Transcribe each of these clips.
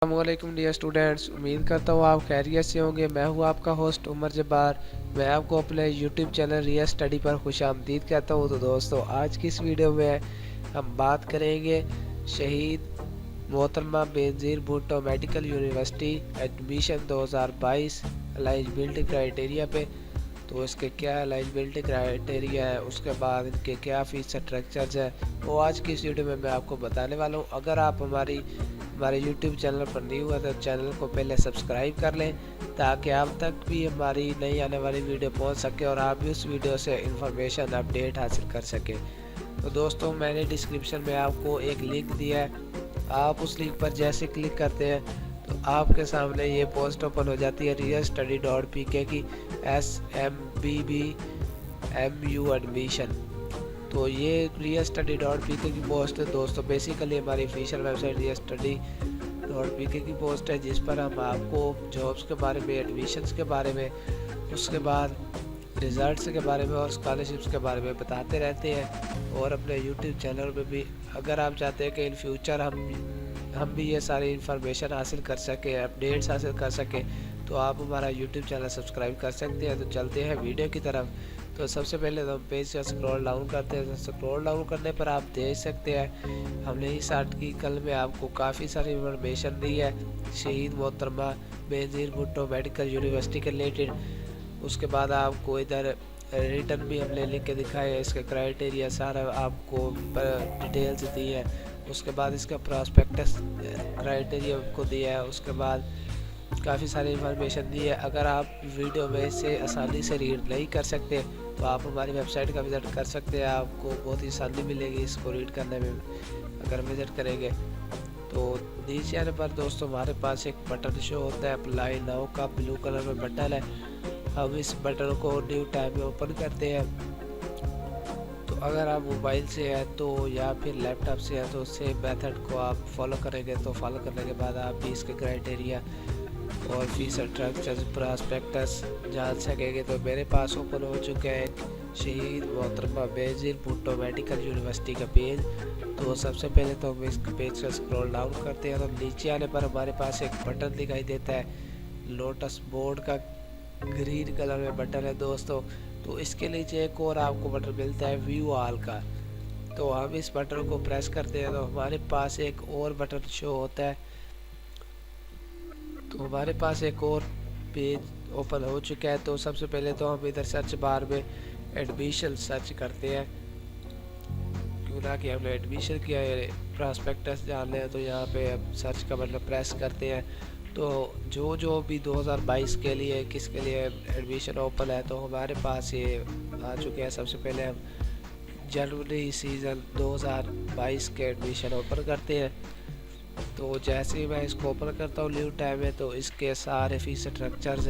अस्सलामुअलैकुम dear students, उम्मीद करता हूँ आप खैरियत से होंगे। मैं हूँ आपका होस्ट उमर जब्बार। मैं आपको अपने यूट्यूब चैनल रिया स्टडी पर खुशामदीद कहता हूँ। तो दोस्तों, आज की इस वीडियो में हम बात करेंगे शहीद मोहतरमा Benazir Bhutto medical university admission 2022 eligibility criteria पे। तो इसके क्या एलिजिबिलिटी क्राइटेरिया है, उसके बाद इनके क्या फ़ीस स्ट्रक्चर्स है, वो आज की इस वीडियो में मैं आपको बताने वाला हूँ। अगर आप हमारे YouTube चैनल पर न्यू है तो चैनल को पहले सब्सक्राइब कर लें, ताकि आप तक भी हमारी नई आने वाली वीडियो पहुंच सके और आप भी उस वीडियो से इंफॉर्मेशन अपडेट हासिल कर सकें। तो दोस्तों, मैंने डिस्क्रिप्शन में आपको एक लिंक दिया है। आप उस लिंक पर जैसे क्लिक करते हैं तो आपके सामने ये पोस्ट ओपन हो जाती है riyastudy.pk की SMBBMU एडमिशन। तो ये riyastudy.pk की पोस्ट है दोस्तों। बेसिकली हमारी ऑफिशियल वेबसाइट riyastudy.pk की पोस्ट है, जिस पर हम आपको जॉब्स के बारे में, एडमिशन्स के बारे में, उसके बाद रिज़ल्ट्स के बारे में और स्कॉलरशिप्स के बारे में बताते रहते हैं। और अपने यूट्यूब चैनल पे भी अगर आप चाहते हैं कि इन फ्यूचर हम भी ये सारी इंफॉर्मेशन हासिल कर सकें, अपडेट्स हासिल कर सकें, तो आप हमारा यूट्यूब चैनल सब्सक्राइब कर सकते हैं। तो चलते हैं वीडियो की तरफ। तो सबसे पहले तो हम पेज से स्क्रॉल डाउन करते हैं। तो स्क्रॉल डाउन करने पर आप देख सकते हैं हमने इस आर्टिकल में आपको काफ़ी सारी इंफॉर्मेशन दी है शहीद मोहतरमा बेनज़ीर भुट्टो मेडिकल यूनिवर्सिटी के रिलेटेड। उसके बाद आपको इधर रिटर्न भी हमने लिख के दिखाया है, इसके क्राइटेरिया सारा आपको डिटेल्स दी है। उसके बाद इसका प्रॉस्पेक्टस क्राइटेरिया आपको दिया है। उसके बाद काफ़ी सारी इंफॉर्मेशन दी है। अगर आप वीडियो में इसे आसानी से रीड नहीं कर सकते तो आप हमारी वेबसाइट का विज़िट कर सकते हैं। आपको बहुत ही आसानी मिलेगी इसको रीड करने में अगर विज़िट करेंगे। तो नीचे आने पर दोस्तों हमारे पास एक बटन शो होता है, अप्लाई नाउ का ब्लू कलर में बटन है। हम इस बटन को न्यू टैब में ओपन करते हैं। तो अगर आप मोबाइल से है तो या फिर लैपटॉप से है तो सेम मेथड को आप फॉलो करेंगे। तो फॉलो करने के बाद आप भी इसके क्राइटेरिया और फीस स्ट्रक्चर प्रॉस्पेक्टस जान सकेंगे। तो मेरे पास ओपन हो चुका है शहीद मोहतरमा बेनज़ीर भुट्टो मेडिकल यूनिवर्सिटी का पेज। तो सबसे पहले तो हम इस पेज से स्क्रॉल डाउन करते हैं। तो नीचे आने पर हमारे पास एक बटन दिखाई देता है लोटस बोर्ड का, ग्रीन कलर में बटन है दोस्तों। तो इसके नीचे एक और आपको बटन मिलता है व्यू ऑल का। तो हम इस बटन को प्रेस करते हैं तो हमारे पास एक और बटन शो होता है। तो हमारे पास एक और पेज ओपन हो चुका है। तो सबसे पहले तो हम इधर सर्च बार में एडमिशन सर्च करते हैं, क्यों ना कि हमने एडमिशन किया है, प्रॉस्पेक्टस जान लें। तो यहाँ पे हम सर्च का बटन प्रेस करते हैं। तो जो भी 2022 के लिए किसके लिए एडमिशन ओपन है तो हमारे पास ये आ चुके हैं। सबसे पहले हम जनवरी सीज़न 2022 के एडमिशन ओपन करते हैं। तो जैसे ही मैं इसको ओपन करता हूँ न्यू टैब में, तो इसके सारे फीस स्ट्रक्चर्स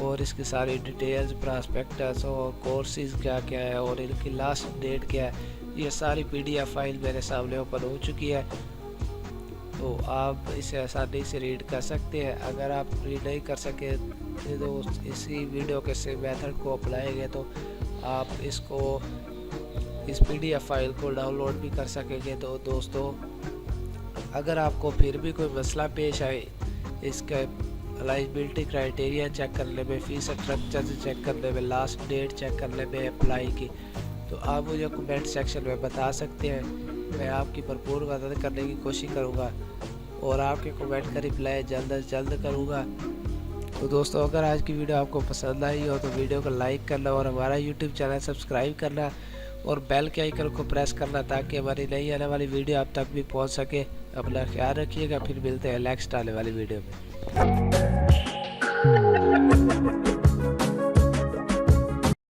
और इसकी सारी डिटेल्स, प्रॉस्पेक्टस और कोर्सेज क्या क्या है और इनकी लास्ट डेट क्या है, ये सारी PDF फाइल मेरे सामने ओपन हो चुकी है। तो आप इसे आसानी से रीड कर सकते हैं। अगर आप रीड नहीं कर सके तो इसी वीडियो के से मेथड को अपनाएंगे तो आप इसको इस PDF फाइल को डाउनलोड भी कर सकेंगे। तो दोस्तों, अगर आपको फिर भी कोई मसला पेश आए इसका एलिजिबिलिटी क्राइटेरिया चेक करने में, फीस स्ट्रक्चर चेक करने में, लास्ट डेट चेक करने में अप्लाई की, तो आप मुझे कमेंट सेक्शन में बता सकते हैं। मैं आपकी भरपूर मदद करने की कोशिश करूँगा और आपके कमेंट का रिप्लाई जल्द से जल्द करूँगा। तो दोस्तों, अगर आज की वीडियो आपको पसंद आई हो तो वीडियो को लाइक करना और हमारा यूट्यूब चैनल सब्सक्राइब करना और बेल के आइकन को प्रेस करना, ताकि हमारी नई आने वाली वीडियो आप तक भी पहुंच सके। अपना ख्याल रखिएगा, फिर मिलते हैं नेक्स्ट आने वाली वीडियो में।